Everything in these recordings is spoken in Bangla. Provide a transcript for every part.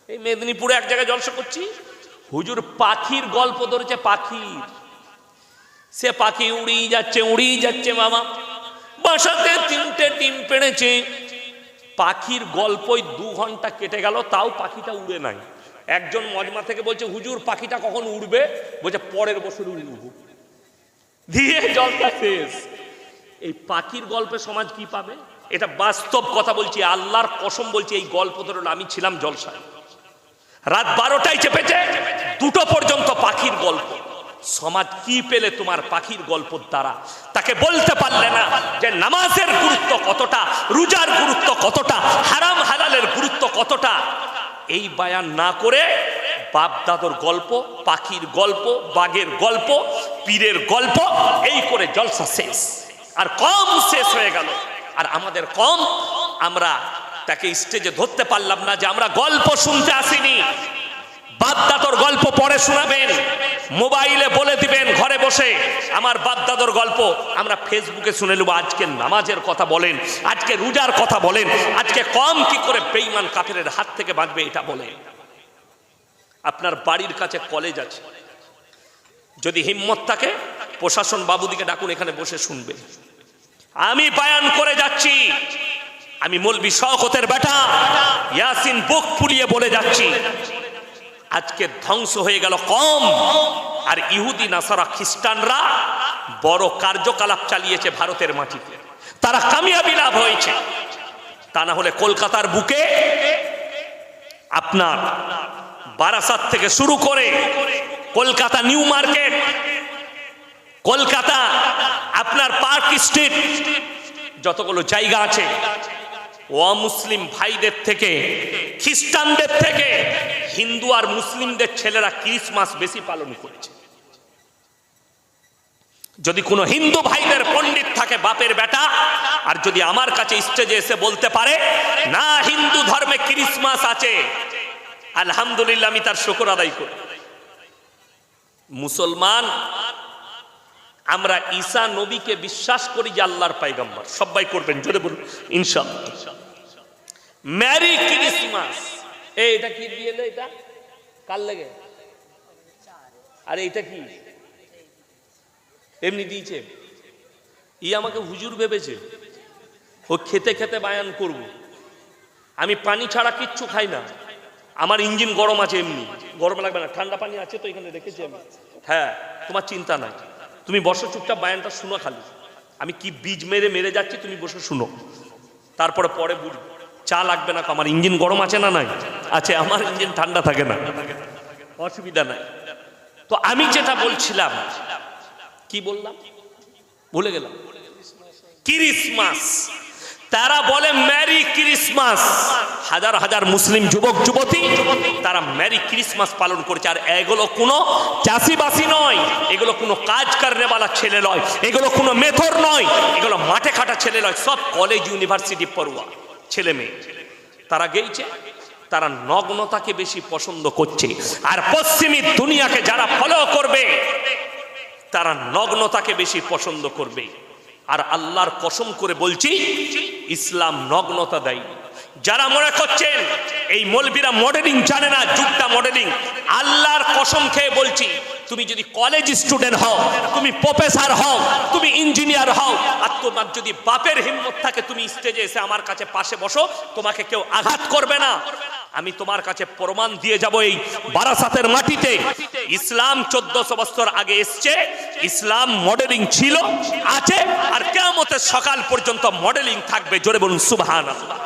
এই মেদিনীপুরে এক জায়গায় জলসা করছি, হুজুর পাখির গল্প ধরেছে। পাখির, সে পাখি উড়িয়ে যাচ্ছে বাবা, বাসাতে 3টে ডিম পেড়েছে। পাখির গল্পই 2 ঘন্টা কেটে গেল, তাও পাখিটা উড়ে নাই। একজন মজমা থেকে বলছে, হুজুর পাখিটা কখন উড়বে? বলছে পরের বছর উড়ব। দিয়ে জলসা শেষ। এই পাখির গল্পে সমাজ কি পাবে? এটা বাস্তব কথা বলছি, আল্লাহর কসম বলছি। এই গল্প ধরে আমি ছিলাম জলসায়, রাত 12টায় চেপেছে, 2টো পর্যন্ত পাখির গল্প। সমাজ কি পেলে তোমার পাখির গল্পের দ্বারা? তাকে বলতে পারলে না যে নামাজের গুরুত্ব কতটা, রোজার গুরুত্ব কতটা, হারাম হালালের গুরুত্ব কতটা। এই বায়ান না করে বাপ দাদর গল্প, পাখির গল্প, বাঘের গল্প, পীরের গল্প, এই করে জলসা শেষ। আর কম শেষ হয়ে গেল। আর আমাদের কম, আমরা তাকে স্টেজে ধরতে পারলাম না যে আমরা গল্প শুনতে আসিনি। বাপ দাদর গল্প পরে শোনাবেন, মোবাইলে বলে দিবেন ঘরে বসে আমার বাপ দাদর গল্প, আমরা ফেসবুকে শুনে নেব। আজকে নামাজের কথা বলেন, আজকে রোজার কথা বলেন, আজকে কম কি করে বেঈমান কাফেরের হাত থেকে বাঁচবে এটা বলেন। আপনার বাড়ির কাছে কলেজ আছে, যদি হিম্মত থাকে প্রশাসন বাবুদিকে ডাকুন, এখানে বসে শুনবে। আমি বায়ান করে যাচ্ছি, আমি মৌলভী শওকতের বেটা ইয়াসিন বুক ফুলিয়ে বলে যাচ্ছি, আজকে ধ্বংস হয়ে গেল কম। আর ইহুদি নাসারা খ্রিস্টানরা বড় কার্যকলাপ চালিয়েছে ভারতের মাটিতে, তারা কামিয়াবি লাভ হয়েছে। তা না হলে কলকাতার বুকে আপনার বারাসাত থেকে শুরু করে কলকাতা নিউ মার্কেট, কলকাতা আপনার পার্ক স্ট্রিট, যতগুলো জায়গা আছে, অমুসলিম ভাইদের থেকে, খ্রিস্টানদের থেকে হিন্দু আর মুসলিমদের ছেলেরা ক্রিসমাস বেশি পালন করেছে। যদি কোনো হিন্দু ভাইদের পণ্ডিত থাকে বাপের বেটা, আর যদি আমার কাছে স্টেজে এসে বলতে পারে না হিন্দু ধর্মে ক্রিসমাস আছে, আলহামদুলিল্লাহ, আমি তার শুকর আদায় করি। মুসলমান আমরা ঈসা নবীকে বিশ্বাস করি যে আল্লাহর পয়গম্বর, সবাই করবেন, জোরে বলুন ইনশাআল্লাহ। Merry Christmas. এটা কি দিয়ে এলো? এটা কার লাগে? আরে এটা কি এমনি দিয়েছে? ই আমাকে হুজুর ভেবেছে, ও খেতে খেতে বায়ান করব। আমি পানি ছাড়া কিচ্ছু খাই না, আমার ইঞ্জিন গরম আছে, এমনি গরম লাগবে না, ঠান্ডা পানি আছে তো এখানে রেখেছি আমি। হ্যাঁ, তোমার চিন্তা নাই, তুমি বসো চুপচাপ, বায়ানটা শুনো খালি। আমি কি বীজ মেরে মেরে যাচ্ছি, তুমি বসে শুনো, তারপরে পরে বুঝি। চা লাগবে না, আমার ইঞ্জিন গরম আছে না? নাই আছে, আমার ইঞ্জিন ঠান্ডা থাকে না, অসুবিধা নাই। তো আমি যেটা বলছিলাম, কি বললাম ভুলে গেলাম। ক্রিসমাস, তারা বলে মেরি ক্রিসমাস। হাজার হাজার মুসলিম যুবক যুবতী তারা মেরি ক্রিসমাস পালন করছে। আর এগুলো কোনো চাষিবাসী নয়, এগুলো কোনো কাজ কারনেওয়ালা ছেলে নয়, এগুলো কোনো মেথর নয়, এগুলো মাঠে খাটা ছেলে নয়, সব কলেজ ইউনিভার্সিটি পড়ুয়া ছেলে মেয়ে। তারা গেইছে, তারা নগ্নতাকে বেশি পছন্দ করছে। আর পশ্চিমী দুনিয়াকে যারা ফলো করবে তারা নগ্নতাকে বেশি পছন্দ করবে। আর আল্লাহর কসম করে বলছি, ইসলাম নগ্নতা দেয়। যারা মনে করছেন এই মৌলবীরা মডেলিং জানে না, যুগটা মডেলিং, আল্লাহর কসম খেয়ে বলছি, তুমি যদি কলেজ স্টুডেন্ট হও, তুমি প্রফেসর হও, তুমি ইঞ্জিনিয়ার হও, আর তোমার যদি বাপের হিম্মত থাকে, তুমি স্টেজে এসে আমার কাছে পাশে বসো, তোমাকে কেউ আঘাত করবে না। আমি তোমার কাছে প্রমাণ দিয়ে যাব। এই বারাসাতের মাটিতে ইসলাম 1400 বছর আগে এসছে, ইসলাম মডেলিং ছিল, আছে, আর কিয়ামতের সকাল পর্যন্ত মডেলিং থাকবে। জোরে বলুন সুবহানাল্লাহ।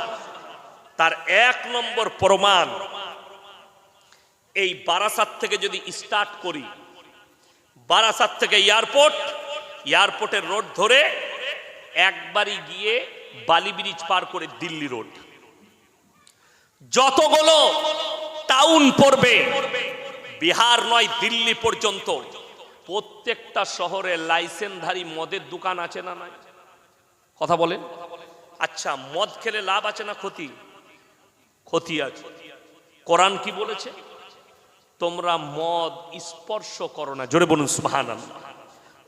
তার 1 নম্বর প্রমাণ, এই বারাসাত থেকে যদি স্টার্ট করি, বারাসাত থেকে এয়ারপোর্ট, এয়ারপোর্টের রোড ধরে একবারই গিয়ে বালি ব্রিজ পার করে দিল্লি রোড, যতগুলো টাউন পড়বে, বিহার নয় দিল্লি পর্যন্ত, প্রত্যেকটা শহরে লাইসেন্সধারী মদের দোকান আছে না নাই? কথা বলেন। আচ্ছা, মদ খেলে লাভ আছে না ক্ষতি? ক্ষতি আছে। কোরআন কি বলেছে? তোমরা মদ স্পর্শ করো না। জোরে বলুন সুবহানাল্লাহ।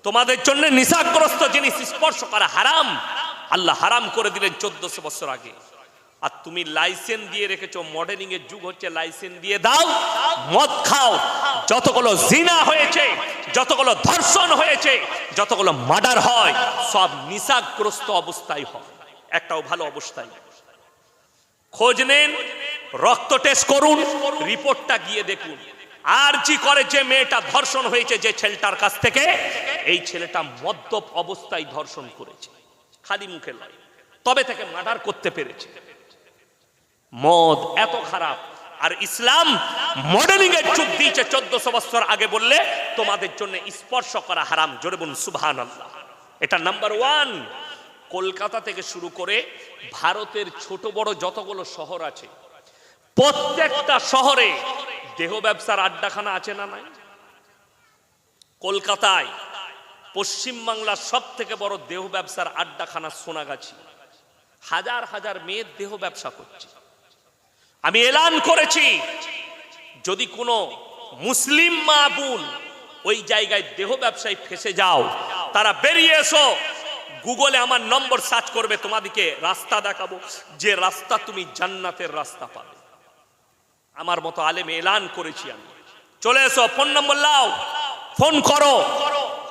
তোমাদের জন্য নেশাগ্রস্ত জিনিস স্পর্শ করা হারাম। আল্লাহ হারাম করে দিলেন 1400 বছর আগে। আর তুমি লাইসেন্স দিয়ে রেখেছো। মডেলিং এর যুগ হচ্ছে, লাইসেন্স দিয়ে দাও, মদ খাও। যতগুলো জিনা হয়েছে, যতগুলো ধর্ষণ হয়েছে, যতগুলো মার্ডার হয়, সব নিশাগ্রস্ত অবস্থায় হয়, একটাও ভালো অবস্থায়। খোঁজ নেন, রক্ত টেস্ট করুন, রিপোর্টটা গিয়ে দেখুন। আর জি করে যে মেয়েটা ধর্ষণ হয়েছে যে ছেলেটার কাছ থেকে, এই ছেলেটা মদ্যপ অবস্থায় ধর্ষণ করেছে, খালি মুখে নয়, তবে তাকে মার্ডার করতে পেরেছে। মদ এত খারাপ। আর ইসলাম মডেলিং এর যুগ দিয়েছে 1400 বছর আগে। বললে তোমাদের জন্য স্পর্শ করা হারাম। জোরে বলুন সুবহানাল্লাহ। এটা নাম্বার 1। কলকাতা থেকে শুরু করে ভারতের ছোট বড় যতগুলো শহর আছে, প্রত্যেকটা শহরে দেহ ব্যবসার আড্ডাখানা আছে না নাই? কলকাতায় পশ্চিমবাংলার সব থেকে বড় দেহ ব্যবসার আড্ডাখানা সোনাগাছি। হাজার হাজার মেয়ের দেহ ব্যবসা করছে। আমি এলান করেছি, যদি কোনো মুসলিম মা বোন ওই জায়গায় দেহ ব্যবসায় ফেসে যাও, তারা বেরিয়ে এসো, গুগলে আমার নম্বর সার্চ করবে, তোমাদেরকে রাস্তা দেখাবো, যে রাস্তা তুমি জান্নাতের রাস্তা পাবে। আমার মতো আলেমে এলান করেছি আমি। চলে এসো, ফোন নম্বর লাও, ফোন করো,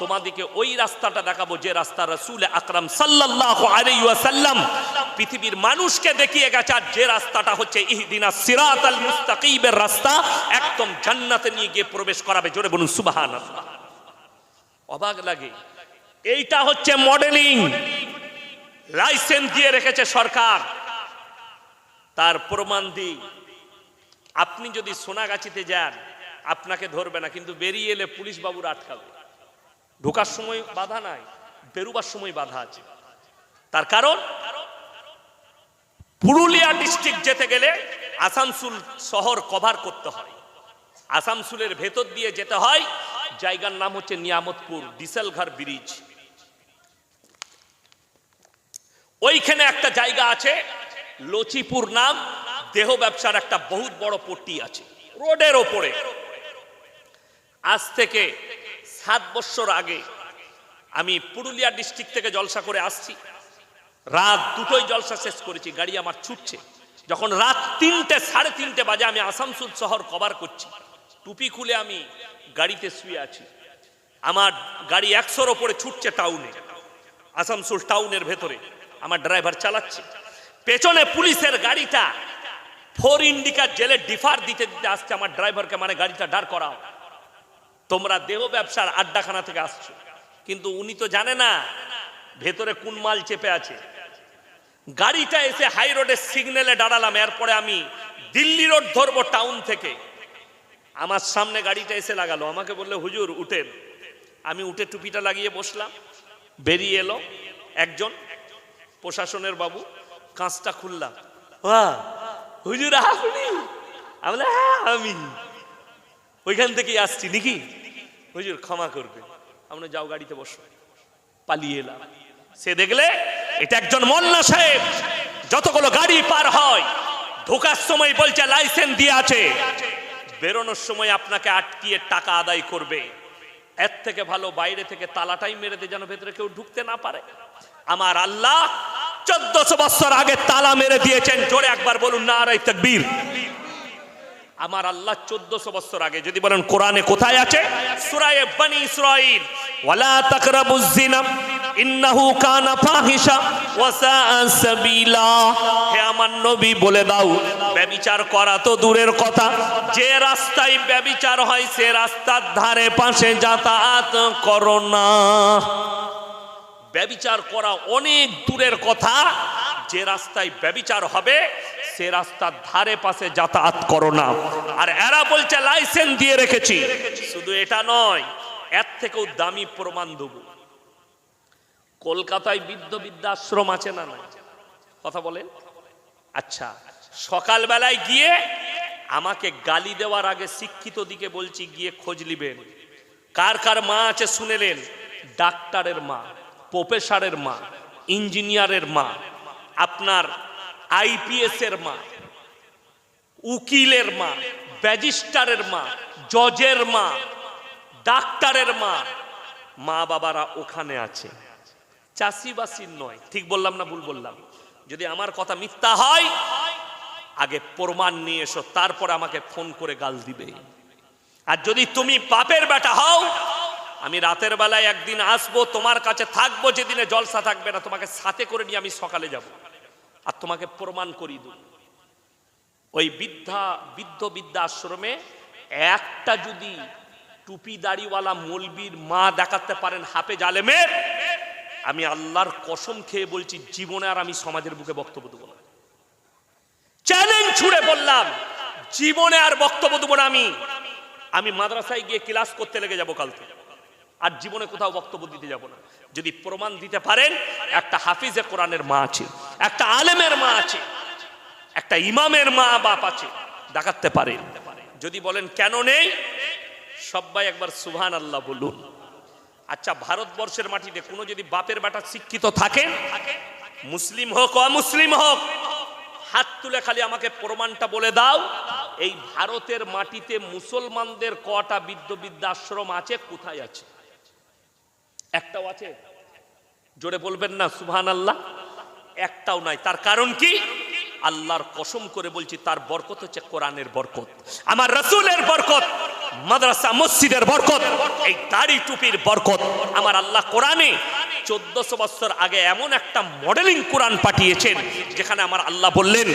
তোমাদেরকে ওই রাস্তাটা দেখাবো যে রাস্তা রাসূল আকরাম সাল্লাল্লাহু আলাইহি ওয়াসাল্লাম পৃথিবীর মানুষকে দেখিয়ে গেছে। আর যে রাস্তাটা হচ্ছে ইহদিনাস সিরাতাল মুস্তাকিমের রাস্তা, একদম জান্নাতে নিয়ে গিয়ে প্রবেশ করাবে। জোরে বলুন সুবহানাল্লাহ। অবাক লাগে। এইটা হচ্ছে মডেলিং। লাইসেন্স দিয়ে রেখেছে সরকার। তার প্রমাণ দিই, আপনি যদি সোনাগাছিতে যান আপনাকে ধরবে না, কিন্তু বেরিয়ে এলে পুলিশ বাবুরা আটকাবে। ঢোকার সময় বাধা নাই, বেরোবার সময় বাধা আছে। তার কারণ পুরুলিয়া ডিস্ট্রিক্ট যেতে গেলে আসানসোল শহর কভার করতে হয়। আসানসোলের ভেতর দিয়ে যেতে হয়। জায়গার নাম হচ্ছে নিয়ামতপুর, ডিসেলঘর ব্রিজ। ওইখানে একটা জায়গা আছে লচিপুর নাম, দেহ ব্যবসার একটা বহুত বড় পট্টি আছে রোডের ওপরে। আজ থেকে 7 বছর আগে আমি পুরুলিয়া ডিস্ট্রিক্ট থেকে জলসা করে আসছি। রাত 2টোয় জলসা শেষ করেছি, গাড়ি আমার ছুটছে। যখন রাত 3টে, 3:30 বাজে, আমি আসানসোল শহর কভার করছি। টুপি খুলে আমি গাড়িতে শুয়ে আছি। আমার গাড়ি 100-র ওপরে ছুটছে টাউনে, আসানসোল টাউনের ভেতরে। আমার ড্রাইভার চালাচ্ছে, পেছনে পুলিশের গাড়িটা 4 ইন্ডিকার জেলে ডিফার দিতে দিতে আসছে। আমার ড্রাইভারকে মানে গাড়িটা দাঁড় করাও, তোমরা দেহ ব্যবসার আড্ডাখানা থেকে আসছো। কিন্তু উনি তো জানে না ভেতরে কোন মাল চেপে আছে। গাড়িটা এসে হাই রোডের সিগন্যালে দাঁড়ালাম। এরপরে আমি দিল্লি রোড ধরবো টাউন থেকে। আমার সামনে গাড়িটা এসে লাগালো, আমাকে বললে হুজুর উঠেন। আমি উঠে টুপিটা লাগিয়ে বসলাম। বেরিয়ে এলো একজন প্রশাসনের বাবু, কাঁচটা খুললাম। বাহ হুজুর আপনি? আমি বললাম হ্যাঁ আমি ওইখান থেকেই আসছি। নাকি হুজুর ক্ষমা করবে? আমরা যাও গাড়িতে বসো। পালিয়ে এলাম। সে দেখলে এটা একজন মোল্লা সাহেব। যতগুলো গাড়ি পার হয়, ঢোকার সময় বলছে লাইসেন্স দিয়ে আছে, বেরোনোর সময় আপনাকে আটকিয়ে টাকা আদায় করবে। এর থেকে ভালো বাইরে থেকে তালাটাই মেরে দে, যেন ভেতরে কেউ ঢুকতে না পারে। আমার আল্লাহ 1400 বছর আগে তালা মেরে দিয়েছেন। জোরে একবার বলুন নারে তাকবীর। আমার আল্লাহ 1400 বছর আগে। যদি বলেন কোরআনে কোথায় আছে? সূরা বনী ইসরাঈল, ওয়ালা তাকরাবুজ জিনা ইন্নাহু কানা ফাহিশা ওয়া সাআ সাবিলা। হে আমার নবী বলে দাও, ব্যভিচার করা তো দূরের কথা, যে রাস্তায় ব্যভিচার হয় সে রাস্তার ধারে পাশে যাতায়াত করো না। ব্যভিচার করা অনেক দূরের কথা, যে রাস্তায় ব্যভিচার হবে সে রাস্তার ধারে পাশে যাতায়াত করো না। আর এরা বলছে লাইসেন্স দিয়ে রেখেছি। শুধু এটা নয়, এর থেকেও দামি প্রমাণ দেব। কলকাতায় বৃদ্ধাশ্রম আছে না নাই? কথা বলেন। আচ্ছা, সকালবেলায় গিয়ে আমাকে গালি দেওয়ার আগে শিক্ষিত দিকে বলছি, গিয়ে খোঁজ নিবেন কার কার মা আছে শুনেলেন। ডাক্তারের মা, প্রফেসরের মা, ইঞ্জিনিয়ারের মা, আপনার আইপিএস এর মা, উকিলের মা, ব্যারিস্টারের মা, জজের মা, ডাক্তারের মা, মা বাবারা ওখানে আছে। চাষিবাসীর নয়। ঠিক বললাম না ভুল বললাম? যদি আমার কথা মিথ্যা হয় আগে প্রমাণ নিয়ে এসো, তারপর আমাকে ফোন করে গাল দিবে। আর যদি তুমি বাপের বেটা হও, আমি রাতের বেলায় একদিন আসবো, তোমার কাছে থাকবো, যেদিনে জলসা থাকবে না, তোমাকে সাথে করে নিয়ে আমি সকালে যাব আর তোমাকে প্রমাণ করিয়ে দেব। ওই বৃদ্ধ আশ্রমে একটা যদি টুপি দাড়িওয়ালা মৌলবীর মা দেখাতে পারেন হাফেজ আলেমের, আমি আল্লাহর কসম খেয়ে বলছি জীবনে আর আমি সমাজের বুকে বক্তব্য দেবো না। চ্যালেঞ্জ ছুড়ে বললাম, জীবনে আর বক্তব্য দেবো না। আমি মাদ্রাসায় গিয়ে ক্লাস করতে লেগে যাব কাল থেকে, আর জীবনে কোথাও বক্তব্য দিতে যাব না। যদি প্রমাণ দিতে পারেন একটা হাফিজে কোরআনের মা আছে, একটা আলেমের মা আছে, একটা ইমামের মা বাপ আছে, দেখাতে পারেন। যদি বলেন কেন নেই, সবাই একবার সুবহানাল্লাহ বলুন। আচ্ছা, ভারতবর্ষের মাটিতে কোনো যদি বাপের বেটা শিক্ষিত থাকেন, মুসলিম হোক অমুসলিম হোক, হাত তুলে খালি আমাকে প্রমাণটা বলে দাও, এই ভারতের মাটিতে মুসলমানদের কটা বৃদ্ধাশ্রম আছে, কোথায় আছে? একটাও আছে? জোরে বলবেন না সুবহানাল্লাহ। একটাও নাই। তার কারণ কি? আল্লাহর কসম করে বলছি, তার বরকত হচ্ছে কোরআনের বরকত, আমার রাসূলের বরকত, মাদ্রাসা মসজিদের বরকত, এই দাড়ি টুপির বরকত। আমার আল্লাহ কোরআনে 1400 বছর আগে এমন একটা মডেলিং কোরআন পাঠিয়েছেন, যেখানে আমার আল্লাহ বললেন,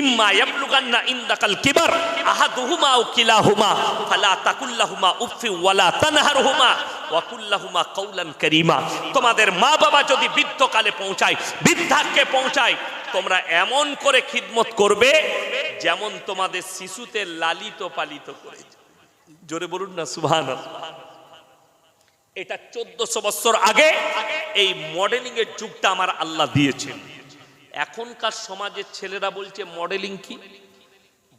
ইম্মা ইয়াবলুগান্না ইনদাকাল কিবার আহাদুহুমা আও কিলাহুমা ফালা তাকুল্লাহুমা উফফি ওয়ালা তানহারহুমা ওয়া কুল্লাহুমা কাওলান কারীমা। তোমাদের মা বাবা যদি বৃদ্ধকালে পৌঁছায়, বৃদ্ধাক্যে পৌঁছায়, তোমরা এমন করে খিদমত করবে যেমন তোমাদের শিশুতে লালিত পালিত করে। জোরে বলুন না সুবহানাল্লাহ। এটা 1400 বছর আগে এই মডেলিং এর যুগটা আমার আল্লাহ দিয়েছেন। এখনকার সমাজের ছেলেরা বলছে মডেলিং কি,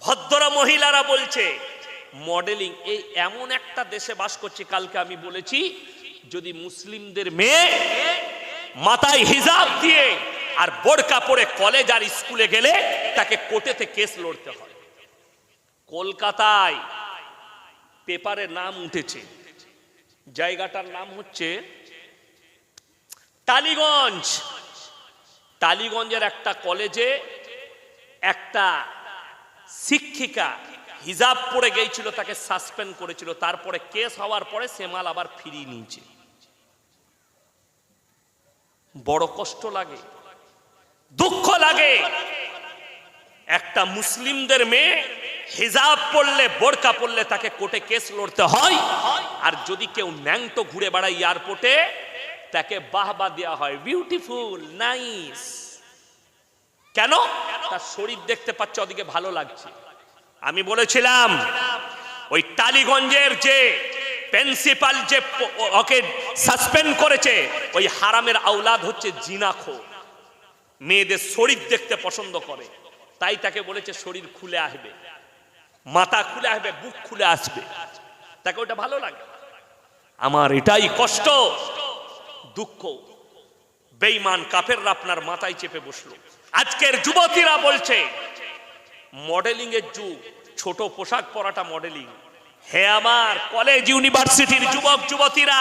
ভদ্র মহিলারা বলছে মডেলিং। এই এমন একটা দেশে বাস করছে, কালকে আমি বলেছি, যদি মুসলিমদের মেয়ে মাথায় হিজাব দিয়ে আর বোরকা পরে কলেজ আর স্কুলে গেলে তাকে কোর্টেতে কেস লড়তে হয়। কলকাতায় পেপারে নাম উঠেছে, জায়গাটার নাম হচ্ছে টালিগঞ্জ। টালিগঞ্জের একটা কলেজে একটা শিক্ষিকা হিজাব পরে গিয়েছিল, তাকে সাসপেন্ড করেছিল, তারপরে কেস হওয়ার পরে সে মাল আবার ফিরিয়ে নিয়েছে। বড় কষ্ট লাগে, দুঃখ লাগে। একটা মুসলিমদের মেয়ে হিজাব পরলে, বোরকা পরলে তাকে কোর্টে কেস লড়তে হয়, আর যদি কেউ ন্যাংটো ঘুরে বেড়ায় এয়ারপোর্টে, তাকে বাহবা দেওয়া হয়, বিউটিফুল, নাইস। কেন? তার শরীর দেখতে পাচ্ছে, ওদিকে ভালো লাগছে। আমি বলেছিলাম ওই টালিগঞ্জের যে প্রিন্সিপাল যে ওকে সাসপেন্ড করেছে, ওই হারামের আওলাদ হচ্ছে জিনাখোর, মেয়েদের শরীর দেখতে পছন্দ করে, তাই তাকে বলেছে শরীর খুলে আসবে, মাথা খুলে আসবে, বুক খুলে আসবে, তাকে ওটা ভালো লাগে। আমার এটাই কষ্ট, দুঃখ, বেঈমান কাফেররা আপনার মাথায় চেপে বসলো। আজকের যুবতীরা বলছে মডেলিং এর যুগ, ছোট পোশাক পরাটা মডেলিং। হে আমার কলেজ ইউনিভার্সিটির যুবক যুবতীরা,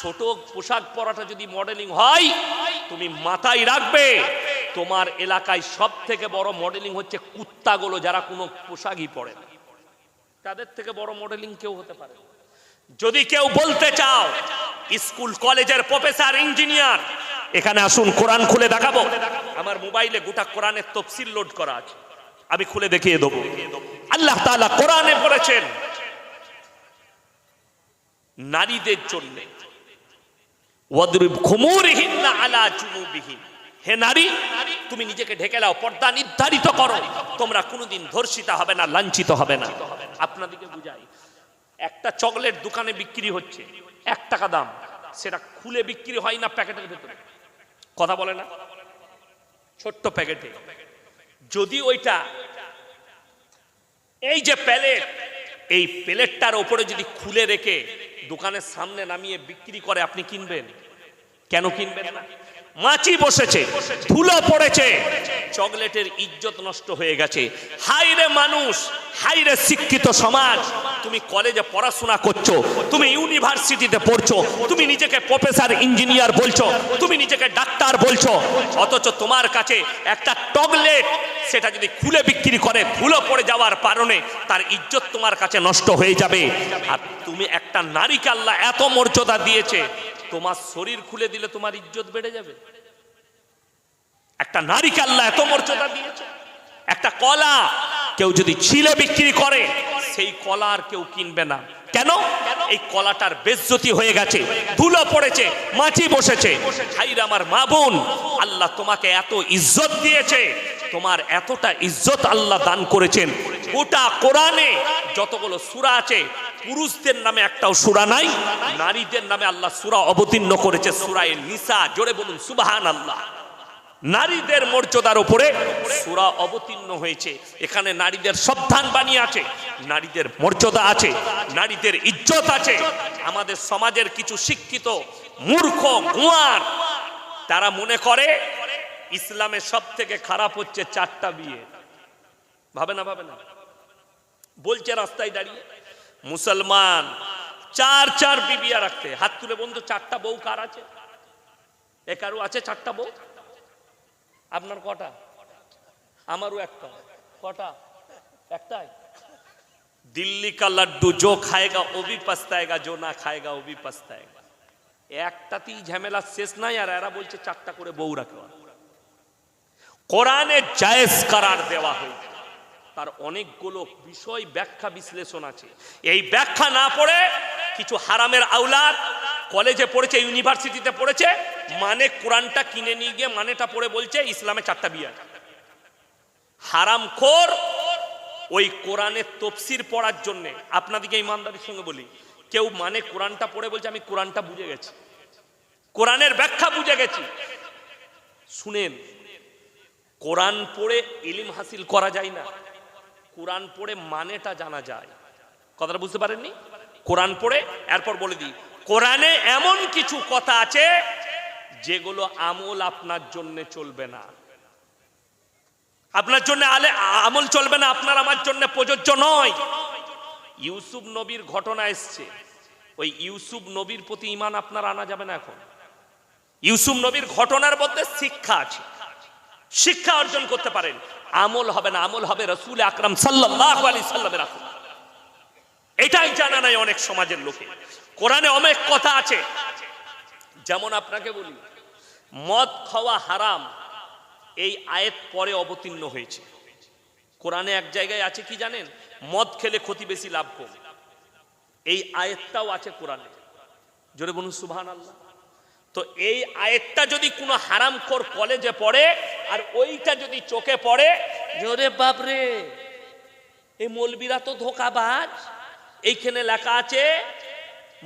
ছোট পোশাক পরাটা যদি মডেলিং হয়, তুমি মাথায় রাখবে তোমার এলাকায় সব থেকে বড় মডেলিং হচ্ছে কুত্তাগুলো, যারা কোনো পোশাকই পরে না। তাদের থেকে বড় মডেলিং কেউ হতে পারে। যদি কেউ বলতে চাও স্কুল কলেজের প্রফেসর ইঞ্জিনিয়ার, এখানে আসুন, কোরআন খুলে দেখাবো। আমার মোবাইলে গোটা কোরআনের তফসিল লোড করা আছে, আমি খুলে দেখিয়ে দেবো। আল্লাহ তাআলা কোরআনে বলেছেন নারীদের জন্য, ওয়াদরিব খুমুরিহিন্না আলা জুনুবিহিন, হে নারী তুমি নিজেকে ঢেকে নাও, পর্দা নির্ধারিত করো, তোমরা কোনোদিন ধর্ষিতা হবে না, লাঞ্ছিত হবে না। আপনাদেরকে বুঝাই, একটা চকলেট দোকানে বিক্রি হচ্ছে 1 টাকা দাম, সেটা খুলে বিক্রি হয় না প্যাকেটের ভেতরে, কথা বলে না, ছোট্ট প্যাকেটে। যদি ওইটা এই যে প্যালেট, এই প্লেটটার উপরে যদি খুলে রেখে দোকানের সামনে নামিয়ে বিক্রি করে, আপনি কিনবেন? কেন কিনবেন না? মাছি বসেছে, ধুলো পড়েছে, চকলেটের ইজ্জত নষ্ট হয়ে গেছে। হায় রে মানুষ, হাইরে শিক্ষিত সমাজ, তুমি কলেজে পড়াশোনা করছো, তুমি ইউনিভার্সিটিতে পড়ছো, তুমি নিজেকে প্রফেসর ইঞ্জিনিয়ার বলছো, তুমি নিজেকে ডাক্তার বলছো, অথচ তোমার কাছে একটা টগলেট সেটা যদি খুলে বিক্রি করে ধুলো পড়ে যাওয়ার কারণে তার ইজ্জত তোমার কাছে নষ্ট হয়ে যাবে। আর তুমি একটা নারীকে আল্লাহ এত মর্যাদা দিয়েছে, তোমার শরীর খুলে দিলে তোমার ইজ্জত বেড়ে যাবে। একটা নারীকে আল্লাহ এত মর্যাদা দিয়েছে, একটা কলা কেউ যদি ছিলে বিক্রি করে সেই কলা আর কেউ কিনবে না। কেন? এই কলাটার বেজ্জতি হয়ে গেছে, ধুলো পড়েছে, মাছি বসেছে। ভাইরা আমার, মা বোন, আল্লাহ তোমাকে এত ইজ্জত দিয়েছে, তোমার এতটা ইজ্জত আল্লাহ দান করেছেন। গোটা কোরআনে যতগুলো সূরা আছে, পুরুষদের নামে একটাও সূরা নাই, নারীদের নামে আল্লাহ সূরা অবতীর্ণ করেছে, সূরা নিসা। জোরে বলুন সুবহানাল্লাহ। নারীদের মর্যাদার উপরে সূরা অবতীর্ণ হয়েছে। এখানে নারীদের সাবধান বাণী আছে, নারীদের মর্যাদা আছে, নারীদের ইজ্জত আছে। আমাদের সমাজের কিছু শিক্ষিত মূর্খ গোয়ার তারা মনে করে ইসলামের সব থেকে খারাপ হচ্ছে 4টা বিয়ে। ভাবে না, ভাবে না, বলছে রাস্তায় দাঁড়িয়ে মুসলমান 4 বিবিয়া রাখতে। হাত তুলে বন্ধু, 4টা বউ কার আছে? এ কারো আছে 4টা বউ? আপনার কটা? আমারও একটা। কটা? একটাই। দিল্লি কা লাড্ডু জো খায়েগা ও ভি পস্তায়েগা, জো না খায়েগা ও ভি পস্তায়েগা। একটাতেই ঝামেলা শেষ নাই, আর এরা বলছে 4টা করে বউ রাখা। কোরআনে জায়েজ করার দেওয়া হয়েছে, তার অনেকগুলো বিষয় ব্যাখ্যা বিশ্লেষণ আছে। এই ব্যাখ্যা না পড়ে কিছু হারামের আওলাদ কলেজে পড়েছে, ইউনিভার্সিটিতে পড়েছে, মানে কোরআনটা কিনে নিয়ে গিয়ে মানেটা পড়ে বলছে ইসলামে 4টা বিয়ে। হারামখোর ওই কোরআনের তফসির পড়ার জন্য, আপনাদেরকে ইমানদারির সঙ্গে বলি, কেউ মানে কোরআনটা পড়ে বলছে আমি কোরআনটা বুঝে গেছি, কোরআনের ব্যাখ্যা বুঝে গেছি। শুনেন, কোরআন পড়ে ইলম হাসিল করা যায় না, কোরআন পড়ে মানেটা জানা যায়। কথাটা বুঝতে পারেননি? কোরআন পড়ে, এরপর বলে দিই, কোরআনে এমন কিছু কথা আছে যেগুলো আমল আপনার জন্য চলবে না, আপনার জন্য আমল চলবে না, আপনার আমার জন্য প্রযোজ্য নয়। ইউসুফ নবীর ঘটনা এসছে, ওই ইউসুফ নবীর প্রতি ঈমান আপনার আনা যাবে না। এখন ইউসুফ নবীর ঘটনার মধ্যে শিক্ষা আছে, শিক্ষা অর্জন করতে পারেন, আমল হবে না, আমল হবে রাসূল আকরাম সাল্লাল্লাহু আলাইহি সাল্লামের আমল। এটাই জানা নাই অনেক সমাজের লোকে। কোরআনে অনেক কথা আছে, যেমন আপনাকে বলি, মদ খাওয়া হারাম, এই আয়াত পরে অবতীর্ণ হয়েছে। কোরআনে এক জায়গায় আছে কি জানেন? মদ খেলে ক্ষতি বেশি, লাভ কম। এই আয়াতটাও আছে কোরআনে। জোরে বলুন সুবহানাল্লাহ। তো এই আয়াতটা যদি কোনো হারামখোর কলেজে পড়ে আর ওইটা যদি চোখে পড়ে, জোরে বাপরে, এই মৌলবীরা তো ধোঁকাবাজ, এইখানে লেখা আছে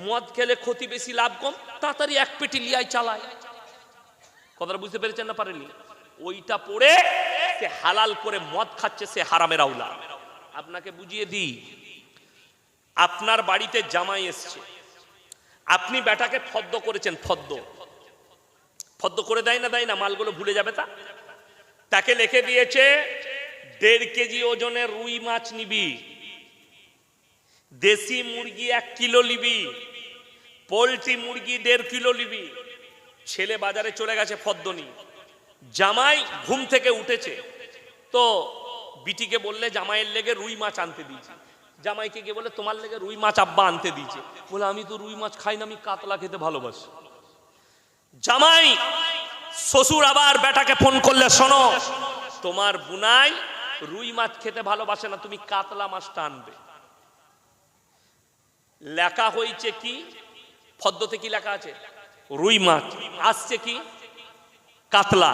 মদ খেলে ক্ষতি বেশি, লাভ কম, তাড়াতাড়ি এক পেটি লিয়াই চালায়। কথাটা বুঝতে পেরেছেন না পারেননি? ওইটা পড়ে সে হালাল করে মদ খাচ্ছে, সে হারামের আওলা। আপনাকে বুঝিয়ে দিই, আপনার বাড়িতে জামাই এসছে, আপনি বেটাকে ফদ্দ করেছেন, ফদ্দ করে দেয় না, দেয় না, মালগুলো ভুলে যাবে। তাকে লিখে দিয়েছে 1.5 কেজি ওজনের রুই মাছ নিবি, দেশি মুরগি 1 কিলো নিবি, পোলট্রি মুরগি 1.5 কিলো নিবি। ছেলে বাজারে চলে গেছে ফদ্দ নিয়ে, জামাই ঘুম থেকে উঠেছে, তো বিটিকে বললে জামাইয়ের লেগে রুই মাছ আনতে দিয়েছে। জামাইকে গিয়ে বলে তোমার লেগে রুই মাছ আব্বা আনতে দিয়েছে। বলে আমি তো রুই মাছ খাই না, আমি কাতলা খেতে ভালোবাসি। জামাই শ্বশুর আবার বেটাকে ফোন করলে, শোনো তোমার বুনাই রুই মাছ খেতে ভালোবাসে না, তুমি কাতলা মাছটা আনবে। লেখা হয়েছে কি ফদ্দতে, কি লেখা আছে? রুই মাছ, আসছে কি কাতলা।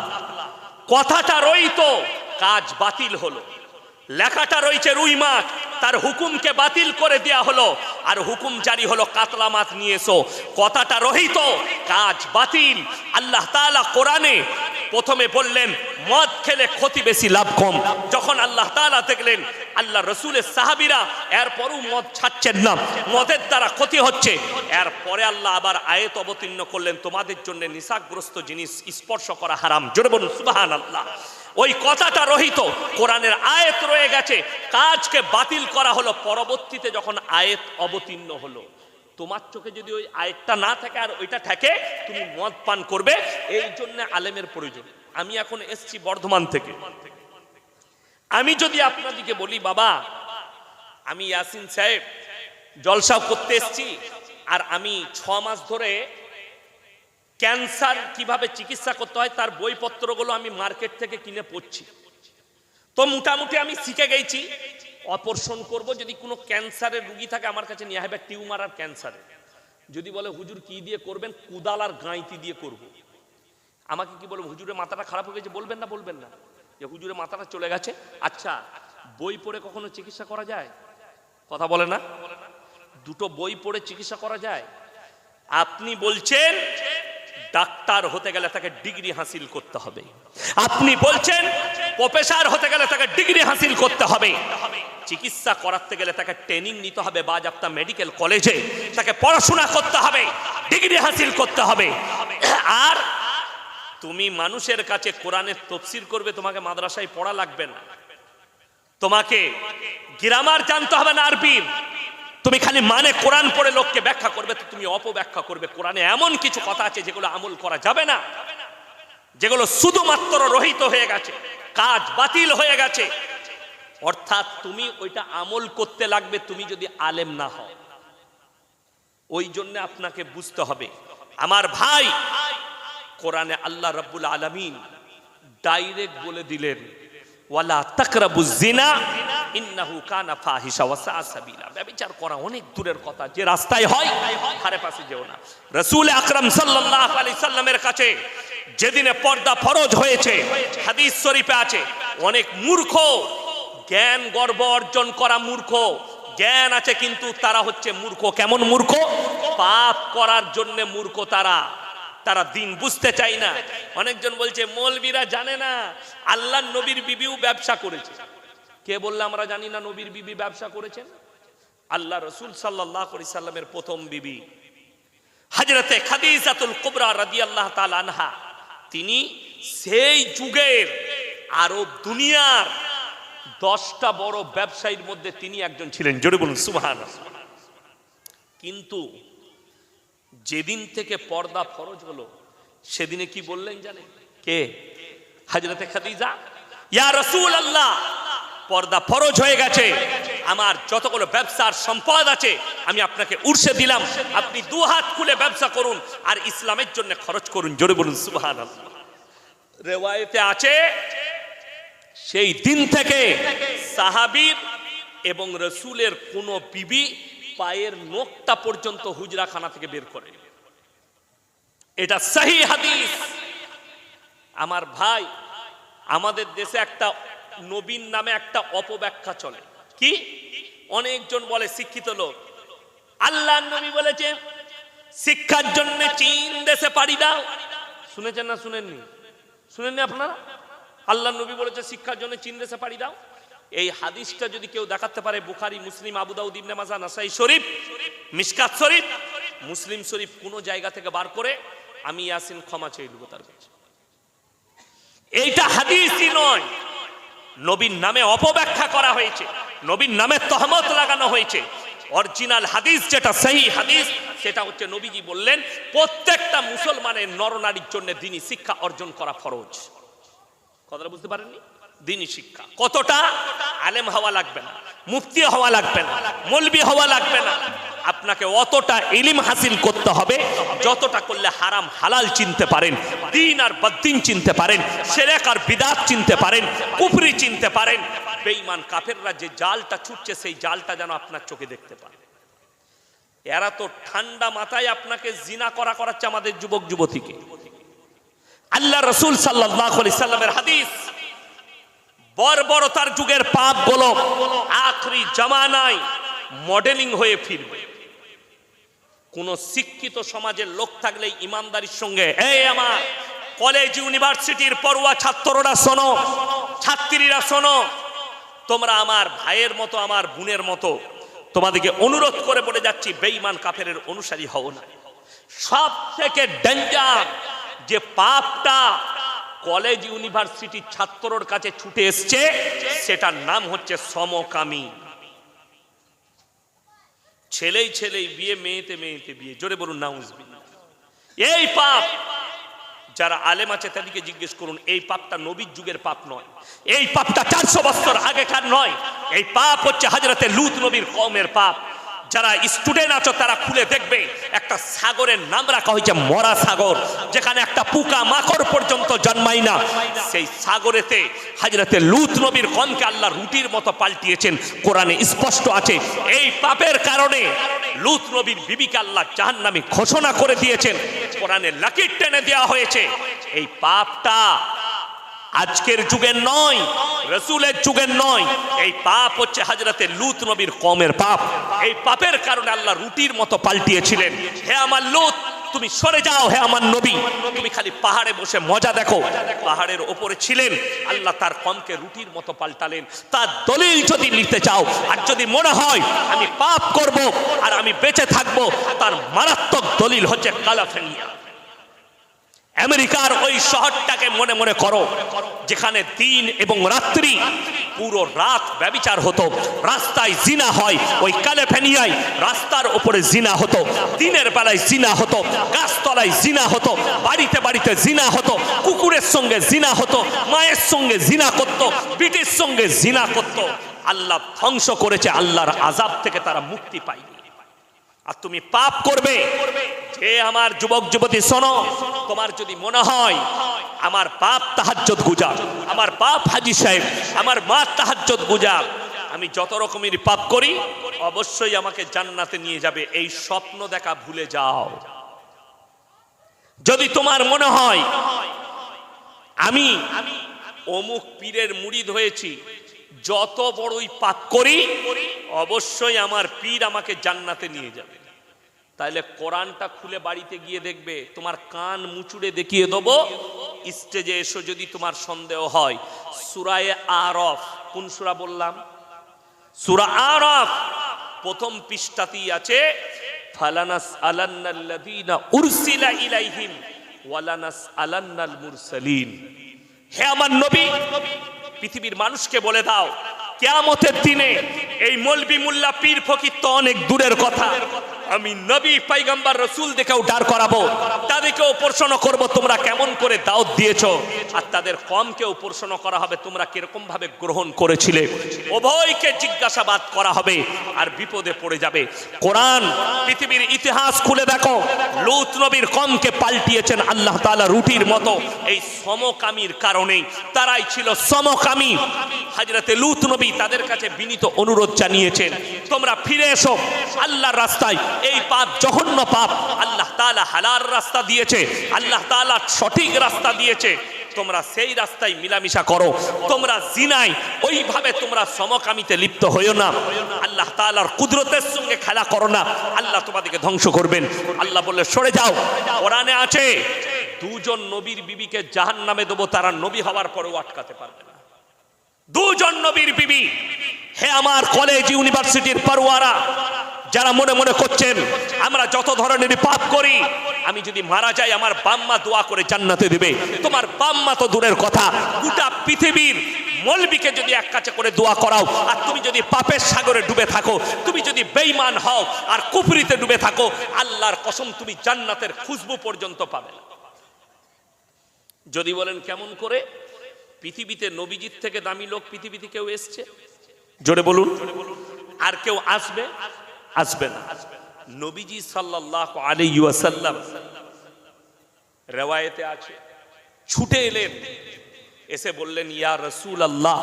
কথাটা রইতো, কাজ বাতিল হলো। লেখাটা রয়েছে রুই মাছ, তার হুকুমকে বাতিল করে দেয়া হলো, আর হুকুম জারি হলো কাতলা মাছ নিয়ে এসো। কথাটা রহিত, কাজ বাতিল। আল্লাহ তাআলা কোরআনে প্রথমে বললেন মদ খেলে ক্ষতি বেশি, লাভ কম। যখন আল্লাহ তাআলা দেখলেন আল্লাহ রসুলের সাহাবীরা এরপরও মদ ছাড়ছেন না, মদের দ্বারা ক্ষতি হচ্ছে, এরপরে আল্লাহ আবার আয়াত অবতীর্ণ করলেন তোমাদের জন্য নিশাগ্রস্ত জিনিস স্পর্শ করা হারাম। জোরে বলুন সুবহানাল্লাহ। ওই কথাটা রহিত, কোরআনের আয়াত রয়ে গেছে, কাজকে বাতিল করা হলো পরবর্তীতে যখন আয়াত অবতীর্ণ হলো। তোমার চোখে যদি ওই আয়াতটা না থাকে আর ওইটা থাকে, তুমি মদ পান করবে। এই জন্য আলেমের প্রয়োজন। আমি এখন এসছি বর্ধমান থেকে, আমি যদি আপনাদেরকে বলি বাবা আমি ইয়াসিন সাহেব জলসা করতে এসছি, আর আমি 6 মাস ধরে ক্যান্সার কিভাবে চিকিৎসা করতে হয় তার বইপত্রগুলো আমি মার্কেট থেকে কিনে পড়ছি, তো মোটামুটি আমি শিখে গেছি। অপারেশন করব, যদি কোনো ক্যান্সারের রোগী থাকে আমার কাছে নিয়ে আসবে, টিউমার আর ক্যান্সারে। যদি বলে হুজুর কি দিয়ে করবেন, কুদাল আর গাঁইতি দিয়ে করব। আমাকে কি বলবো, হুজুরের মাথাটা খারাপ হয়ে গেছে, বলবেন না? বলবেন না যে হুজুরের মাথাটা চলে গেছে? আচ্ছা, বই পড়ে কখনো চিকিৎসা করা যায়? কথা বলে না? দুটো বই পড়ে চিকিৎসা করা যায়? আপনি বলছেন ডাক্তার হতে গেলে তাকে ডিগ্রি হাসিল করতে হবে, আপনি বলছেন প্রফেসর হতে গেলে তাকে ডিগ্রি হাসিল করতে হবে, চিকিৎসা করাতে গেলে তাকে ট্রেনিং নিতে হবে, বাজাপ্তা মেডিকেল কলেজে তাকে পড়াশোনা করতে হবে, ডিগ্রি হাসিল করতে হবে। আর তুমি মানুষের কাছে কোরআনের তাফসীর করবে, তোমাকে মাদ্রাসায় পড়া লাগবে না, তোমাকে গ্রামার জানতে হবে না আরবির, তুমি খালি মানে কোরআন পড়ে লোককে ব্যাখ্যা করবে, তো তুমি অপব্যাখ্যা করবে। কোরআনে এমন কিছু কথা আছে যেগুলো আমল করা যাবে না, যেগুলো শুধুমাত্র রহিত হয়ে গেছে, কাজ বাতিল হয়ে গেছে। অর্থাৎ তুমি ওইটা আমল করতে লাগবে, তুমি যদি আলেম না হও। ওই জন্য আপনাকে বুঝতে হবে আমার ভাই, কোরআনে আল্লাহ রাব্বুল আলামিন ডাইরেক্ট বলে দিলেন ওয়ালা তাকরাবুজ জিনা ইন্নাহু কানা ফাহিশা ওয়া সাআ সাবিলা। ব্যভিচার করা অনেক দূরের কথা, যে রাস্তায় হয় ধারে পাশে যেও না। রাসূল আকরাম সাল্লাল্লাহু আলাইহি সাল্লামের কাছে যেদিনে পর্দা ফরজ হয়েছে, হাদিস শরীফে আছে, অনেক মূর্খ, জ্ঞান গর্ব অর্জন করা মূর্খ, জ্ঞান আছে কিন্তু তারা হচ্ছে মূর্খ। কেমন মূর্খ? পাপ করার জন্য মূর্খ তারা, তারা দিন বুঝতে চায় না। অনেকজন বলছে মৌলবীরা জানে না, আল্লাহ নবীর বিবিও ব্যবসা করেছে। কে বললে আমরা জানি না নবীর বিবি ব্যবসা করেছেন? আল্লাহ রাসূল সাল্লাল্লাহু আলাইহি সাল্লামের প্রথম বিবি হযরতে খাদিজাতুল কুবরা রাদিয়াল্লাহু তাআলা আনহা, তিনি সেই যুগের আরব দুনিয়ার 10টা বড় ব্যবসায়ীর মধ্যে তিনি একজন ছিলেন। জোরে বলুন সুবহানাল্লাহ। কিন্তু যেদিন থেকে পর্দা ফরজ হলো সেদিনে কি বললেন জানেন? কে? হযরতে খাদিজা, ইয়া রাসূলুল্লাহ, পর্দা ফরজ হয়ে গেছে, আমার যতগুলো ব্যবসার সম্পদ আছে আমি আপনাকে উর্সে দিলাম, আপনি 2 হাত খুলে ব্যবসা করুন আর ইসলামের জন্য খরচ করুন। জোরে বলুন সুবহানাল্লাহ। রিওয়ায়েতে আছে সেই দিন থেকে সাহাবীর এবং রাসূলের কোন বিবি পায়ের নখটা পর্যন্ত হুজরাখানা থেকে বের করে। এটা সহি হাদিস। আমার ভাই, আমাদের দেশে একটা নবীন নামে একটা অপব্যাখ্যা চলে। কি? অনেকজন বলে, শিক্ষিত লোক, আল্লাহর নবী বলেছে শিক্ষার জন্য চীন দেশে পাড়ি দাও। শুনেছেন না শুনেননি? শুনেননি আপনারা? আল্লাহর নবী বলেছে শিক্ষার জন্য চীন দেশে পাড়ি দাও। এই হাদিসটা যদি কেউ দেখাতে পারে, বুখারী, মুসলিম, আবু দাউদ, ইবনে মাজাহ, নাসাই শরীফ, মিশকাত শরীফ, মুসলিম শরীফ কোন জায়গা থেকে বার করে, আমি ইয়াসিন ক্ষমা চেয়ে নেব তার কাছে। এইটা হাদিসই নয়, নবীর নামে অপব্যাখ্যা করা হয়েছে, নবীর নামে তহমত লাগানো হয়েছে। অরিজিনাল হাদিস যেটা সহি হাদিস, সেটা হচ্ছে নবীজি বললেন প্রত্যেকটা মুসলমানের নরনারীর জন্য দ্বীনি শিক্ষা অর্জন করা ফরজ। কথাটা বুঝতে পারেননি? দ্বীনি শিক্ষা কতটা? আলেম হওয়া লাগবে না, মুফতি হওয়া লাগবে না, মৌলবি হওয়া লাগবে না, আপনাকে অতটা ইলম হাসিল করতে হবে যতটা করলে হারাম হালাল চিনতে পারেন, দ্বীন আর বদ্দীন চিনতে পারেন, শিরক আর বিদআত চিনতে পারেন, কুফরি চিনতে পারেন। বেঈমান কাফেররা যে জালটা ছুটছে সেই জালটা যেন আপনার চোখে দেখতে পান। এরা তো ঠান্ডা মাথায় আপনাকে জিনা করাচ্ছে আমাদের যুবক যুবতীকে। আল্লাহ রাসূল সাল্লাল্লাহু আলাইহি সাল্লামের হাদিস, বর্বরতার যুগের পাপগুলো আখরি জামানায় মডেলিং হয়ে ফিরবে। কোন শিক্ষিত সমাজের লোক থাকলে ইমানদারির সঙ্গে, এই আমার কলেজ ইউনিভার্সিটির পড়ুয়া ছাত্ররা শোনো, ছাত্রীরা শোনো, তোমরা আমার ভাইয়ের মতো, আমার বোনের মতো, তোমাদেরকে অনুরোধ করে বলে যাচ্ছি, বেঈমান কাফেরের অনুসারী হও না। সব থেকে ডেঞ্জার যে পাপটা কলেজ ইউনিভার্সিটির ছাত্রর কাছে ছুটে এসছে, সেটার নাম হচ্ছে সমকামী। ছেলেই ছেলেই বিয়ে, মেয়েতে মেয়েতে বিয়ে। জোরে বলুন নাউজুবিল্লাহ। এই পাপ যারা আলেম আছে তাদেরকে জিজ্ঞেস করুন, এই পাপটা নবীর যুগের পাপ নয়, এই পাপটা 400 বছর আগেকার নয়। এই পাপ হচ্ছে হযরতে লূত নবীর কওমের পাপ। যারা স্টুডেন্ট আছো তারা খুলে দেখবে, একটা সাগরের নাম রাখা হয়েছে মরা সাগর, যেখানে একটা পোকা মাকড় পর্যন্ত জন্মায় না। সেই সাগরেতে হযরতে লূত নবীর কওমকে আল্লাহ রুটির মতো পাল্টিয়েছেন, কোরআনে স্পষ্ট আছে। এই পাপের কারণে লূত নবীর বিবিকে আল্লাহ জাহান্নামে ঘোষণা করে দিয়েছেন, কোরআনে লাকির টেনে দেওয়া হয়েছে। এই পাপটা আজকের যুগের নয়, রাসূলের যুগের নয়। এই পাপ হচ্ছে হযরতে লূত নবীর কওমের পাপ। এই পাপের কারণে আল্লাহ রুটির মতো পাল্টিয়েছিলেন। হে আমার লূত, তুমি সরে যাও। হে আমার নবী, তুমি খালি পাহাড়ে বসে মজা দেখো। পাহাড়ের ওপরে ছিলেন, আল্লাহ তার কওমকে রুটির মতো পাল্টালেন। তার দলিল যদি নিতে চাও, আর যদি মনে হয় আমি পাপ করব আর আমি বেঁচে থাকব, তার মারাত্মক দলিল হচ্ছে ক্যালিফোর্নিয়া। আমেরিকার ওই শহরটাকে মনে মনে করো, যেখানে দিন এবং রাত্রি পুরো রাত ব্যভিচার হতো, রাস্তায় জিনা হয়। ওই ক্যালিফোর্নিয়ায় রাস্তার উপরে জিনা হতো, দিনের বেলায় জিনা হতো, গাছতলায় জিনা হতো, বাড়িতে বাড়িতে জিনা হতো, কুকুরের সঙ্গে জিনা হতো, মায়ের সঙ্গে জিনা করতো, বিটির সঙ্গে জিনা করতো। আল্লাহ ধ্বংস করেছে, আল্লাহর আযাব থেকে তারা মুক্তি পায়নি। আর তুমি পাপ করবে। যে আমার যুবক যুবতী শোনো, তোমার যদি মনে হয় আমার বাপ তাহাজ্জুদ গুজার, আমার বাপ হাজী সাহেব, আমার মা তাহাজ্জুদ গুজার, আমি যত রকমের পাপ করি অবশ্যই আমাকে জান্নাতে নিয়ে যাবে, এই স্বপ্ন দেখা ভুলে যাও। যদি তোমার মনে হয় আমি অমুক পীরের মুরিদ হয়েছি, যত বড়ই পাপ করি অবশ্যই আমার পীর আমাকে জান্নাতে নিয়ে যাবে, তাহলে কোরআনটা খুলে বাড়িতে গিয়ে দেখবে, তোমার কান মুচুড়ে দেখিয়ে দেবো। স্টেজে এসো যদি তোমার সন্দেহ হয়, সূরা আরাফ, কোন সূরা বললাম? সূরা আরাফ প্রথম পৃষ্ঠাতেই আছে, ফালানাসআলান্নাল্লাযীনা উরসিলা ইলাইহিম ওয়ালানাসআলান্নাল মুরসালিন। হে আমার নবী, পৃথিবীর মানুষকে বলে দাও, কিয়ামতের দিনে এই মৌলবি মোল্লা পীর ফকির তো অনেক দূরের কথা, আমি নবী পয়গম্বর রাসূল দেখেও দাঁড় করাবো, তাদেরকেও প্রশ্ন করব তোমরা কেমন করে দাওয়াত দিয়েছো, আর তাদের কওমকেও প্রশ্ন করা হবে তোমরা কিরকম ভাবে গ্রহণ করেছিলে। উভয়কে জিজ্ঞাসাবাদ করা হবে আর বিপদে পড়ে যাবে। কোরআন পৃথিবীর ইতিহাস খুলে দেখো, লূত নবীর কওমকে পাল্টিয়েছেন আল্লাহ তাআলা রুটির মতো। এই সমকামীর কারণেই, তারাই ছিল সমকামী। হযরতে লূত নবী তাদের কাছে বিনীত অনুরোধ জানিয়েছেন, তোমরা ফিরে এসো আল্লাহর রাস্তায়। এই পাপ জঘন্য পাপ, আল্লাহ তাআলা হালাল রাস্তা দিয়েছে, আল্লাহ তাআলা সঠিক রাস্তা দিয়েছে, তোমরা সেই রাস্তায় মিলামিশা করো। তোমরা জিনায় ওইভাবে তোমরা সমকামিতে লিপ্ত হইও না। আল্লাহ তাআলার কুদরতের সঙ্গে খেলা করো না, আল্লাহ তোমাদেরকে ধ্বংস করবেন। আল্লাহ বললে সরে যাও। কোরআনে আছে দুজন নবীর বিবিকে জাহান্নামে দেবো, তারা নবী হওয়ার পরেও আটকাতে পারবে না। দুজন নবীর বিবি। হে আমার কলেজ ইউনিভার্সিটির পড়ুয়ারা, যারা মনে মনে করছেন আমরা যত ধরনের পাপ করি, আমি যদি মারা যাই আমার বাম্মা দোয়া করে জান্নাতে দেবে, তোমার বাম্মা তো দূরের কথা, গোটা পৃথিবীর মৌলবীকে যদি এক কাছে করে দোয়া করাও, আর তুমি যদি পাপের সাগরে ডুবে থাকো, তুমি যদি বেঈমান হও আর কুফরিতে ডুবে থাকো, আল্লাহর কসম তুমি জান্নাতের খুশবু পর্যন্ত পাবে না। যদি বলেন কেমন করে, পৃথিবীতে নবীজির থেকে দামি লোক পৃথিবীতে কেউ এসছে? জোরে বলুন। আর কেউ আসবে? আসবে না। নবীজি সাল্লাল্লাহু আলাইহি ওয়াসাল্লাম riwayate আছে, ছুটে এলেন, এসে বললেন, ইয়া রাসূলুল্লাহ,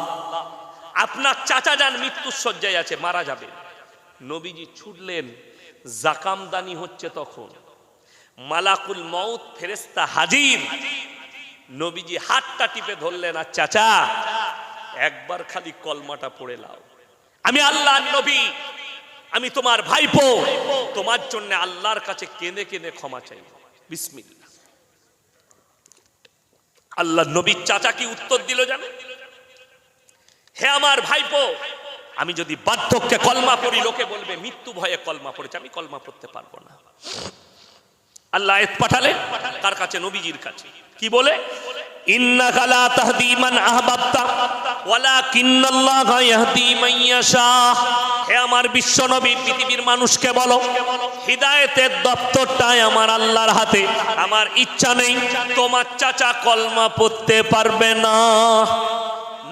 আপনার চাচা যান মৃত্যুর শয্যায় আছে, মারা যাবে। নবীজি ছুটলেন, জাকামদানি হচ্ছে তখন, মালাকুল মউত ফেরেশতা হাজির। নবীজি হাতটা টিপে ধরলেন, আর চাচা একবার খালি কলমাটা পড়ে লাও, আমি আল্লাহর নবী, আমি তোমার ভাইপো, তোমার জন্য আল্লাহর কাছে কেঁদে কেঁদে ক্ষমা চাই, বিসমিল্লাহ। আল্লাহর নবীর চাচা কি উত্তর দিল জানেন? হে আমার ভাইপো, আমি যদি বার্ধক্যে কলমা পড়ি লোকে বলবে মৃত্যু ভয়ে কলমা পড়েছে, আমি কলমা পড়তে পারবো না। আল্লাহ আয়াত পাঠালেন কার কাছে? নবীজির কাছে। কি বলে? ইন্নাকা লা তাহদি মান আহবাবতা ওয়ালাকিন্নাল্লাহা ইয়াহদি মান ইয়াশা। হে আমার বিশ্বনবী, পৃথিবীর মানুষকে বলো, হিদায়েতের দপ্তরটাই আমার আল্লাহর হাতে। আমার ইচ্ছা নেই তোমার চাচা কলমা পড়তে পারবে না।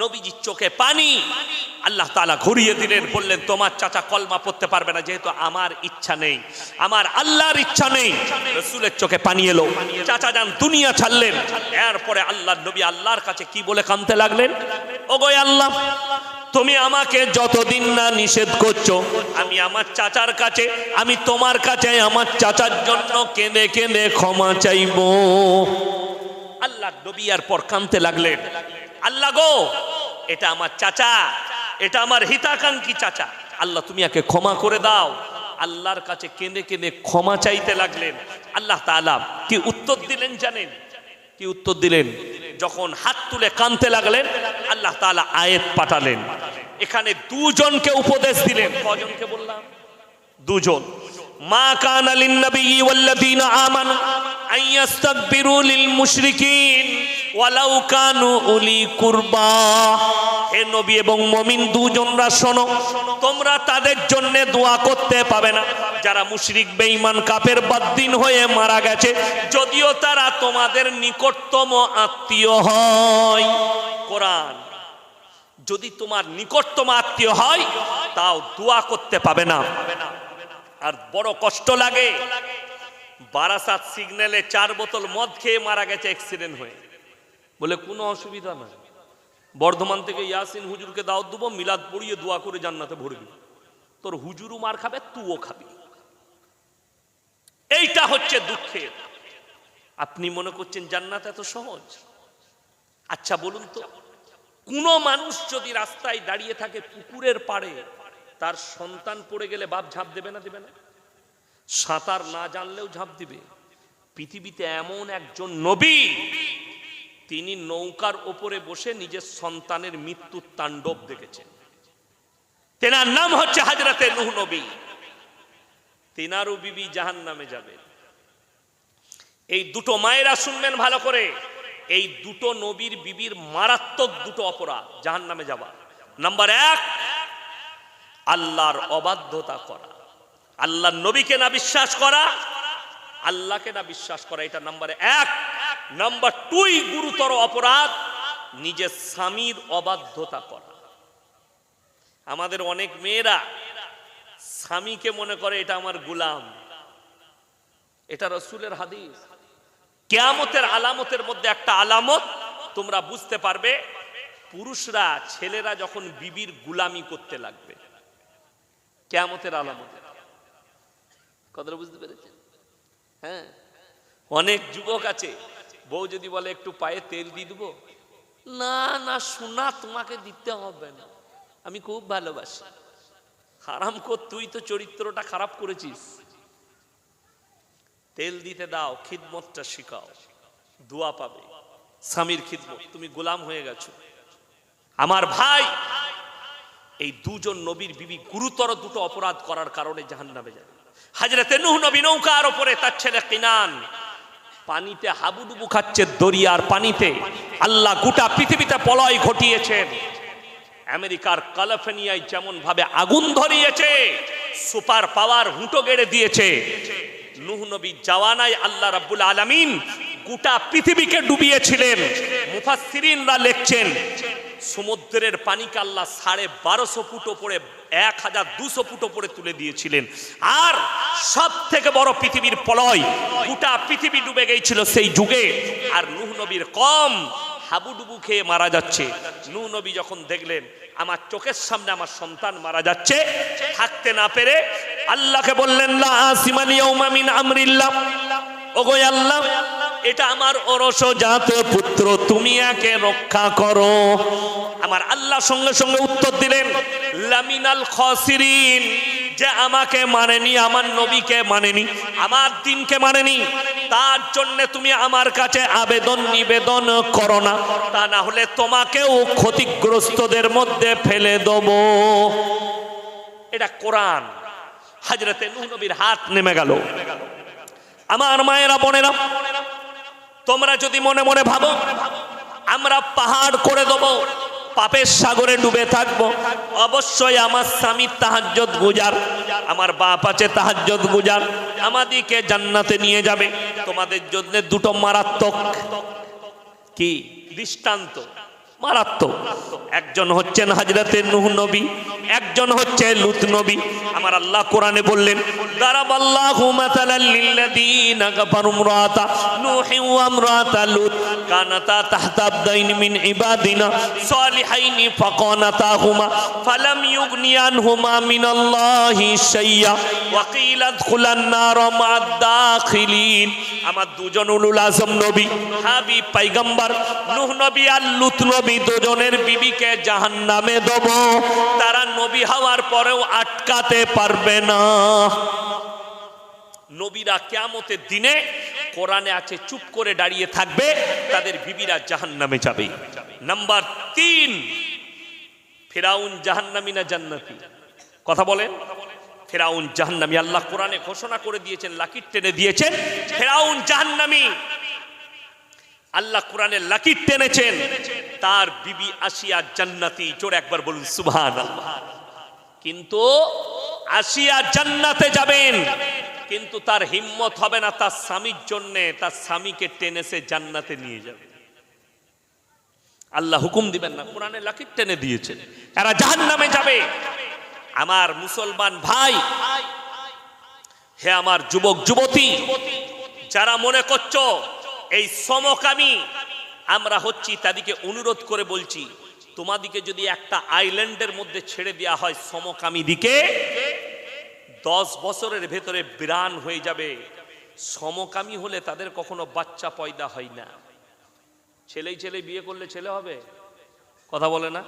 নবীজির চোখে পানি। আল্লাহ তাআলা ঘুরিয়ে দিলেন, বললেন তোমার চাচা কলমা পড়তে পারবে না, যেহেতু আমার ইচ্ছা নেই, আমার আল্লাহর ইচ্ছা নেই। রাসূলের চোখে পানি এলো, চাচা যান দুনিয়া ছাড়লেন। এরপরে আল্লাহর নবী আল্লাহর কাছে কি বলে কাঁদতে লাগলেন, ওগো আল্লাহ, তুমি আমাকে যতদিন না নিষেধ করছো, আমি আমার চাচার কাছে, আমি তোমার কাছে আমার চাচার জন্য কেঁদে কেঁদে ক্ষমা চাইবো। আল্লাহ নবী এরপর কাঁদতে লাগলেন, আল্লাহ গো, এটা আমার চাচা, এটা আমার হিতাকাঙ্ক্ষী চাচা, আল্লাহ তুমি একে ক্ষমা করে দাও। আল্লাহর কাছে কেঁদে কেঁদে ক্ষমা চাইতে লাগলেন। আল্লাহ তাআলা কি উত্তর দিলেন জানেন? কি উত্তর দিলেন? যখন হাত তুলে কাঁদতে লাগলেন, আল্লাহ তাআলা আয়াত পাঠালেন। এখানে দুজনকে উপদেশ দিলেন। কজনকে বললাম? দুজন। মা কানা লিন নবী ওয়াল্লাযীনা আমানু আন ইস্তাগফিরু লিল মুশরিকিন ওয়ালাউ কানু উলি কুরবা। হে নবী এবং মুমিন দুজনরা শোনো, তোমরা তাদের জন্য দোয়া করতে পাবে না যারা মুশরিক বেঈমান কাফের বাদ্দিন হয়ে মারা গেছে, যদিও তারা তোমাদের নিকটতম আত্মীয় হয়। কোরআন, যদি তোমার নিকটতম আত্মীয় হয় তাও দোয়া করতে পাবে না। আর বড় কষ্ট লাগে, বারাসাত সিগন্যালে 4 বোতল মদ খেয়ে মারা গেছে অ্যাক্সিডেন্ট হয়ে, বলে কোনো অসুবিধা নাই, বর্ধমান থেকে ইয়াসিন হুজুরকে দাওয়াত দেবো, মিলাদ পড়িয়ে দোয়া করে জান্নাতে ভরবি। তোর হুজুরও মার খাবে, তুইও খাবি। এইটা হচ্ছে দুঃখের। আপনি মনে করছেন জান্নাত এত সহজ? আচ্ছা বলুন তো, কোন মানুষ যদি রাস্তায় দাঁড়িয়ে থাকে পুকুরের পাড়ে, তার সন্তান পড়ে গেলে বাপ ঝাঁপ দেবে না? দেবে না? সাঁতার না জানলেও ঝাঁপ দিবে। পৃথিবীতে এমন একজন নবী, তিনি নৌকার ওপরে বসে নিজের সন্তানের মৃত্যুর তাণ্ডব দেখেছেন। তেনার নাম হচ্ছে হযরতে নূহ নবী। তেনারও বিবি জাহান্নামে যাবে। এই দুটো মায়েরা শুনবেন ভালো করে, এই দুটো নবীর বিবির মারাত্মক দুটো অপরাধ, জাহান্নামে যাওয়া। নাম্বার 1, আল্লাহর অবাধ্যতা করা, আল্লাহর নবীকে না বিশ্বাস করা, আল্লাহকে না বিশ্বাস করা, এটা নাম্বার 1। নাম্বার 2, গুরুতর অপরাধ, নিজের স্বামীর অবাধ্যতা করা। আমাদের অনেক মেয়েরা স্বামীকে মনে করে এটা আমার গোলাম। এটা রাসূলের হাদিস। কিয়ামতের আলামতের মধ্যে একটা আলামত তোমরা বুঝতে পারবে, পুরুষরা, ছেলেরা যখন বিবির গোলামি করতে লাগবে। কিয়ামতের আলামত। কথাটা বুঝতে পেরেছেন? হ্যাঁ, অনেক যুবক আছে, বউ যদি বলে একটু পায়ে তেল দিয়ে দেবো, না না সোনা তোমাকে দিতে হবে না, আমি খুব ভালোবাসি। হারামখোর, তুই তো চরিত্রটা খারাপ করেছিস। তেল দিতে দাও, খিদমতটা শিখাও, দোয়া পাবে, স্বামীর খিদমত। তুমি গোলাম হয়ে গেছো। আমার ভাই, এই দুজন নবীর বিবি গুরুতর দুটো অপরাধ করার কারণে জাহান্নামে যাবে। হযরতে নূহ নবী নৌকার উপরে, তার ছেলে কিনান পানিতে হাবুডুবু খাচ্ছে, দরিয়ার পানিতে। আল্লাহ গোটা পৃথিবীতে প্রলয় ঘটিয়েছেন। আমেরিকার ক্যালিফোর্নিয়ায় যেমন ভাবে আগুন ধরিয়েছে, সুপার পাওয়ার হুঁটো গেড়ে দিয়েছে, নূহ নবী জাওয়ানায় আল্লাহ রাব্বুল আলামিন গোটা পৃথিবীকে ডুবিয়েছিলেন। মুফাসসিরিনরা লিখছেন, সমুদ্রের পানিকে আল্লাহ 1250 ফুট উপরে, 1200 ফুট উপরে তুলে দিয়েছিলেন। আর সব থেকে বড় পৃথিবীর প্রলয়, গোটা পৃথিবী ডুবে গিয়েছিল সেই যুগে। আর নূহ নবীর কম হাবুডুবু খেয়ে মারা যাচ্ছে। নূহ নবী যখন দেখলেন আমার চোখের সামনে আমার সন্তান মারা যাচ্ছে, থাকতে না পেরে আল্লাহকে বললেন, লা আসিমাল ইয়াউমা মিন আমরিল্লাহ, ওগো আল্লাহ, এটা আমার ওরসজাত পুত্র, তুমি একে রক্ষা করো। আমার আল্লাহ সঙ্গে সঙ্গে উত্তর দিলেন, লামিনাল খাসিরিন, যে আমাকে মানেনি, আমার নবীকে মানেনি, আমার দ্বীনকে মানেনি, তার জন্য তুমি আমার কাছে আবেদন নিবেদন করো না, তা না হলে তোমাকেও ক্ষতিগ্রস্তদের মধ্যে ফেলে দেব। এটা কোরআন। হযরতে নূহ নবীর হাত নেমে গেল। আমার মায়েরা বোনেরা, তোমরা যদি মনে মনে ভাবো আমরা পাহাড় করে দেব, পাপের সাগরে ডুবে থাকবো। অবশ্যই আমার স্বামী তাহাজ্জুদ গুজার, আমার বাপ আছে তাহাজ্জুদ গুজার, আমাদেরকে জান্নাতে নিয়ে যাবে। তোমাদের জন্য দুটো মারাত্মক কি দৃষ্টান্ত, মারাত্মক। একজন হচ্ছেন হযরতে নূহ নবী, একজন হচ্ছে লূত নবী। আমার আল্লাহ কোরআনে বললেন, দারাবাল্লাহু মাসালাল লিল্লাযীনা কাফারু ইমরাতা নূহি ওয়া ইমরাতা লূত কানাতা তাহতা আবদাইন মিন ইবাদিনা সালিহাইনি ফাকানাতাহুমা ফালাম ইউগনিয়া আনহুমা মিনাল্লাহি শাইয়্যা ওয়া কিলা আদখুলান নার মা'আদ দাখিলিন। আমার দুজন উলুল আযম নবী, হাবিব পয়গম্বর নূহ নবী আর লূত নবী দুজনের বিবিকে জাহান্নামে দেব। তারা নবী হওয়ার পরেও আটকাতে পারবে না। নবীরা কিয়ামতের দিনে কোরআনে আছে চুপ করে দাঁড়িয়ে থাকবে, তাদের বিবিরা জাহান্নামে যাবে। নাম্বার 3, ফিরাউন জাহান্নামী না জান্নাতি? কথা বলেন। ফিরাউন জাহান্নামী। আল্লাহ কোরআনে ঘোষণা করে দিয়েছেন, লাকির টেনে দিয়েছেন, ফিরাউন জাহান্নামী। আল্লাহ কোরআনে লাকির টেনেছেন, তার বিবি আসিয়া জান্নাতি। জোরে একবার বলুন সুবহানাল্লাহ। কিন্তু আসিয়া জান্নাতে যাবেন, কিন্তু তার হিম্মত হবে না তার স্বামীর জন্য তার স্বামীকে টেনেছে জান্নাতে নিয়ে যাবে। আল্লাহ হুকুম দিবেন না, কোরআনে লাকির টেনে দিয়েছেন, এরা জাহান্নামে যাবে। আমার মুসলমান ভাই, হে আমার যুবক যুবতী, যারা মনে করছো এই সমকামী আমরা হচ্ছি, তাদেরকে অনুরোধ করে বলছি, তোমাদিকে যদি একটা আইল্যান্ডের মধ্যে ছেড়ে দেওয়া হয় সমকামী দিকে, 10 বছরের ভেতরে বিরান হয়ে যাবে। সমকামী হলে তাদের কখনো বাচ্চা পয়দা হয় না। ছেলেই ছেলে বিয়ে করলে ছেলে হবে? কথা বলে না।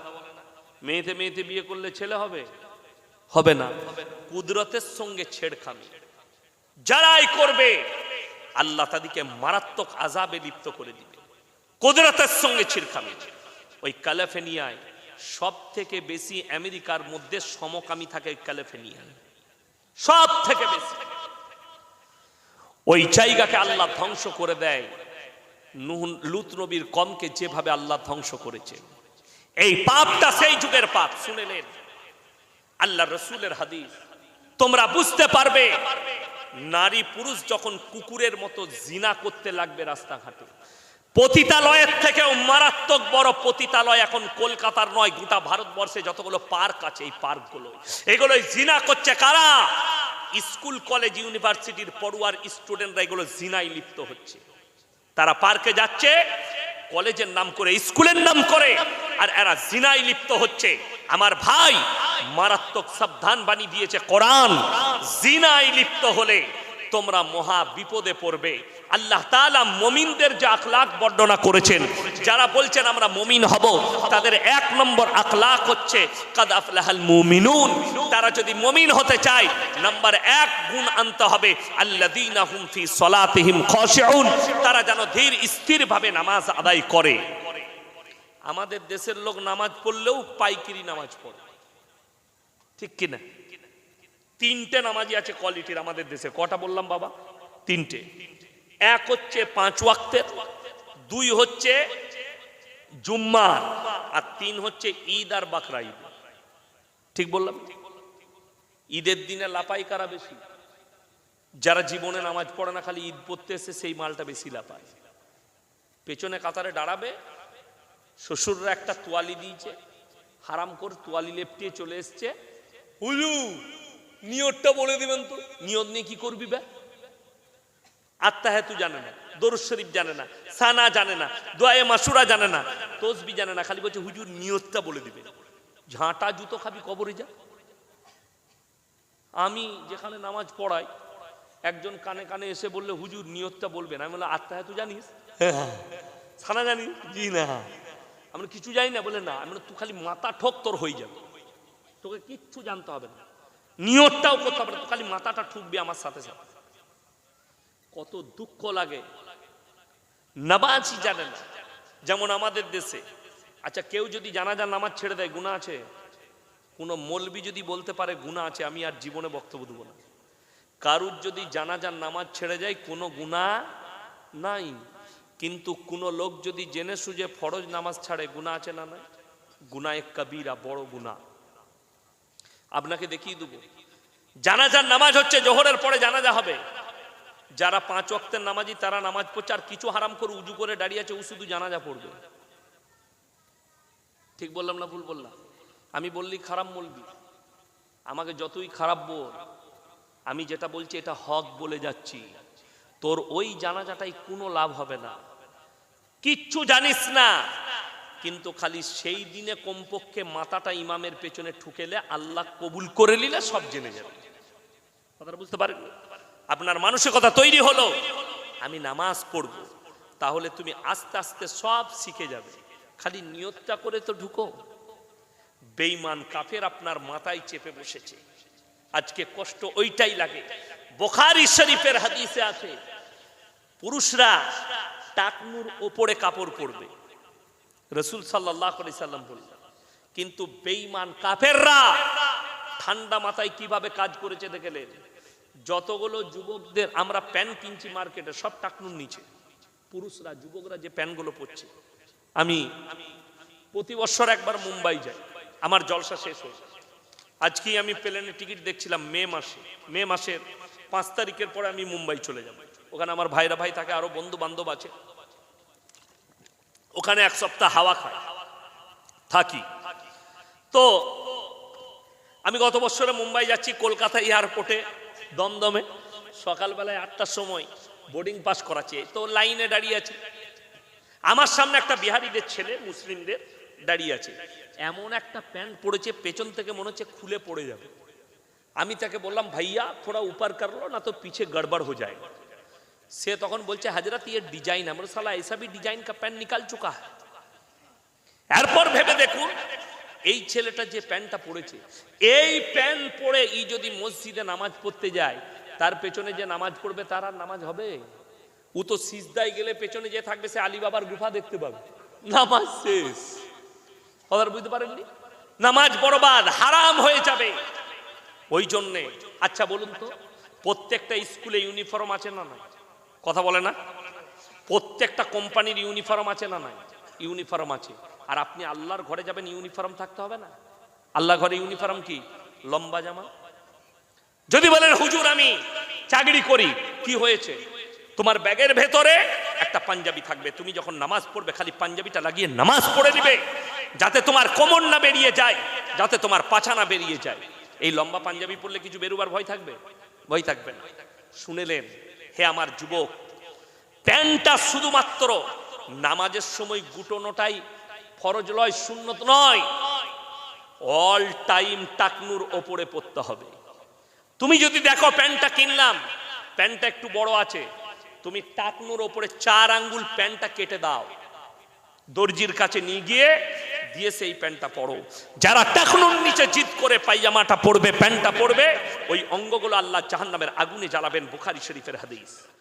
মেয়েতে মেয়েতে বিয়ে করলে ছেলে হবে? হবে না। কুদরতের সঙ্গে ছেড়খানি যারাই করবে, আল্লাহ তাদেরকে মারাত্মক আযাবে লিপ্ত করে দিবে। কুদরতের সঙ্গে ছেড়খানি। ওই ক্যালিফোর্নিয়ায় সব থেকে বেশি, আমেরিকার মধ্যে সমকামী থাকে ক্যালিফোর্নিয়ায় সব থেকে বেশি। ওই জায়গাকে আল্লাহ ধ্বংস করে দেয়। নূহ লূত নবীর কমকে যেভাবে আল্লাহ ধ্বংস করেছে, এই পাপটা সেই যুগের পাপ। শুনেলেন আল্লাহ রসুলের হাদিস, তোমরা বুঝতে পারবে নারী পুরুষ যখন কুকুরের মতো জিনা করতে লাগবে রাস্তাঘাটে, পতিতালয়ের থেকেও মারাত্মক বড় পতিতালয় এখন কলকাতার নয়, গোটা ভারতবর্ষে যতগুলো পার্ক আছে, এই পার্কগুলো এগুলোই জিনা করছে। কারা? স্কুল কলেজ ইউনিভার্সিটির পড়ুয়ার স্টুডেন্টরা এগুলো জিনায় লিপ্ত হচ্ছে। তারা পার্কে যাচ্ছে কলেজের নাম করে, স্কুলের নাম করে, আর এরা জিনায় লিপ্ত হচ্ছে। আমার ভাই, মারাত্মক সাবধান বাণী দিয়েছে কোরআন, জিনায় লিপ্ত হলে তোমরা মহা বিপদে পড়বে। আল্লাহ তাআলা মুমিনদের যে আখলাক বর্ণনা করেছেন, যারা বলছেন আমরা মুমিন হব, তাদের 1 নম্বর আখলাক হচ্ছে কাদ আফলাহাল মুমিনুন। তারা যদি মুমিন হতে চায়, নাম্বার 1 গুণ আনতে হবে আল্লাযীনা হুম ফি সলাতিহিম খাশিউন। তারা যেন ধীর স্থির ভাবে নামাজ আদায় করে। আমাদের দেশের লোক নামাজ পড়লেও পাইকিরি নামাজ পড়ে, ঠিক কিনা? 3টে নামাজি আছে কোয়ালিটির আমাদের দেশে। কটা বললাম বাবা? 3টে। 1 হচ্ছে 5 ওয়াক্তের, 2 হচ্ছে জুম্মার, আর 3 হচ্ছে ঈদ আর বাকরা ঈদ। ঠিক বললাম? ঈদের দিনে লাপাই কারা বেশি? যারা জীবনে নামাজ পড়ে না, খালি ঈদ পড়তে এসে সেই মালটা বেশি লাপায়। পেছনে কাতারে দাঁড়াবে, শ্বশুররা একটা তোয়ালি দিয়েছে, হারাম করে তোয়ালি লেপটিয়ে চলে এসছে, হুজুর নিয়তটা বলে দিবেন তো। নিয়ত নিয়ে কি করবি বে? আত্তাহিয়াতু জানে না, দরুদ শরীফ জানে না, সানা জানে না, দোয়ায়ে মাসুরা জানে না, তাসবিহ জানে না, খালি বলছে হুজুর নিয়তটা বলে দিবে। ঝাঁটা জুতো খাবি, কবরে যা। আমি যেখানে নামাজ পড়াই, একজন কানে কানে এসে বললে হুজুর নিয়তটা বলবেন। আমি বললাম আত্তাহিয়াতু জানিস? হ্যাঁ। সানা জানিস? জি না। আমরা কিছু জানি না। বলে না। আমি তুই খালি মাথা ঠোক, তোর হয়ে যাবে, তোকে কিচ্ছু জানতে হবে না, নিয়তটাও করতে হবে না, খালি মাথাটা ঠুকবি আমার সাথে সাথে। কত দুঃখ লাগে, নামাজই জানে না। যেমন আমাদের দেশে, আচ্ছা কেউ যদি জানাজার নামাজ ছেড়ে দেয়, গুনাহ আছে? কোনো মৌলবি যদি বলতে পারে গুনাহ আছে, আমি আর জীবনে বক্তব্য দেবো না। কারুর যদি জানাজার নামাজ ছেড়ে যায়, কোনো গুনাহ নাই। কিন্তু কোন লোক যদি জেনে সুঝে ফরজ নামাজ ছাড়ে গুনাহ আছে না নাই? গুনাহে কবিরা, বড় গুনাহ। আপনাকে দেখিয়ে দেব, জানাজার নামাজ হচ্ছে জোহরের পরে জানাজা হবে। যারা 5 ওয়াক্তের নামাজি তারা নামাজ পড়ছে, আর কিছু হারাম করে উজু করে দাঁড়িয়ে আছে, ও শুধু জানাজা পড়বে। ঠিক বললাম না ভুল বললাম? আমি বললি খারাপ বলবি, আমাকে যতই খারাপ বল, আমি যেটা বলছি এটা হক বলে যাচ্ছি। তোর ওই জানাজাটাই কোনো লাভ হবে না, কিচ্ছু জানিস না, কিন্তু খালি সেই দিনে কমপক্ষে মাথাটা ইমামের পেছনে ঠুকেলে আল্লাহ কবুল করে নিলে সব জেনে যাবে। কথাটা বুঝতে পারেন? আপনার মানসিকতা তৈরি হলো আমি নামাজ পড়ব, তাহলে তুমি আস্তে আস্তে সব শিখে যাবে। খালি নিয়তটা করে তো ঢুকো। বেঈমান কাফের আপনার মাথায় চেপে বসেছে, আজকে কষ্ট ওইটাই লাগে। বুখারী শরীফের হাদিসে আছে পুরুষরা টাকনুর ওপরে কাপড় পরবে, রাসূল সাল্লাল্লাহু আলাইহি সাল্লাম বললেন। কিন্তু বেঈমান কাফেররা ঠান্ডা মাথায় কিভাবে কাজ করেছে দেখলেন। যতগুলো যুবকদের আমরা প্যান্ট কিনছি মার্কেটে, সব টাকনুর নিচে। পুরুষরা, যুবকরা যে প্যান্টগুলো পরছে, আমি প্রতি বছর একবার মুম্বাই যাই, আমার জলসা শেষ হয়ে যায়। আজকেই আমি প্লেনের টিকিট দেখছিলাম, মে মাসের 5 তারিখের পরে আমি মুম্বাই চলে যাব। ওখানে আমার ভাইরা ভাই থাকে, আরো বন্ধু বান্ধব আছে, ওখানে 1 সপ্তাহ হাওয়া খাই থাকি। তো আমি গত বছরে মুম্বাই যাচ্ছি, কলকাতা এয়ারপোর্টে দমদমে সকালবেলায় 8টার সময় বোর্ডিং পাস করাচ্ছে, তো লাইনে দাঁড়িয়ে আছে। আমার সামনে একটা বিহারিদের ছেলে, মুসলিমদের দাঁড়িয়ে আছে। এমন একটা প্যান্ট পরেছে, পেছন থেকে মনে হচ্ছে খুলে পড়ে যাবে। আমি তাকে বললাম ভাইয়া থোড়া উপর কর লো না তো পিছে গড়বড় হয়ে যায়। সে তখন বলছে হাজরত ये ডিজাইন, আমরা সালা ऐसा भी ডিজাইন का প্যান্ট निकाल चुका है। এরপর ভেবে দেখুন এই ছেলেটা যে প্যান্টটা পরেছে, এই প্যান্ট পরে ই যদি মসজিদে নামাজ পড়তে যায়, তার পেছনে যে নামাজ পড়বে তার আর নামাজ হবে? ও তো সিজদায় গেলে পেছনে যে থাকবে সে আলী বাবার গুফা দেখতে পাবে, নামাজ শেষ। কথা বুঝতে পারেননি? নামাজ বরবাদ, হারাম হয়ে যাবে। ওই জন্যে আচ্ছা বলুন তো, প্রত্যেকটা স্কুলে ইউনিফর্ম আছে না নাই? কথা বলে না? প্রত্যেকটা কোম্পানির ইউনিফর্ম আছে না নাই? ইউনিফর্ম আছে। আর আপনি আল্লাহর ঘরে যাবেন, ইউনিফর্ম থাকতে হবে না? আল্লাহ ঘরে ইউনিফর্ম কি? লম্বা জামা। যদি বলেন হুজুর আমি চাকরি করি, কি হয়েছে? তোমার ব্যাগের ভেতরে একটা পাঞ্জাবি থাকবে, তুমি যখন নামাজ পড়বে খালি পাঞ্জাবিটা লাগিয়ে নামাজ পড়ে দিবে, যাতে তোমার কোমর না বেরিয়ে যায়, যাতে তোমার পাছা না বেরিয়ে যায়। এই লম্বা পাঞ্জাবি পরলে কিছু বেরোবার ভয় থাকবে? ভয় থাকবে না। শুনেলেন হে আমার যুবক, প্যান্টটা শুধুমাত্র নামাজের সময় গুটোনোটাই ফরজ নয়, সুন্নত নয়, অল টাইম টাকনুর ওপরে পড়তে হবে। তুমি যদি দেখো প্যান্টটা কিনলাম, প্যান্টটা একটু বড় আছে, তুমি টাকনুর ওপরে 4 আঙ্গুল প্যান্টটা কেটে দাও, দর্জির কাছে নিয়ে গিয়ে দিয়ে সেই প্যান্টটা পরো। যারা টাকনুর নিচে জিদ করে পায়জামাটা পরবে, প্যান্টটা পরবে, ওই অঙ্গগুলো আল্লাহ জাহান্নামের আগুনে জ্বালাবেন। বুখারী শরীফের হাদিস।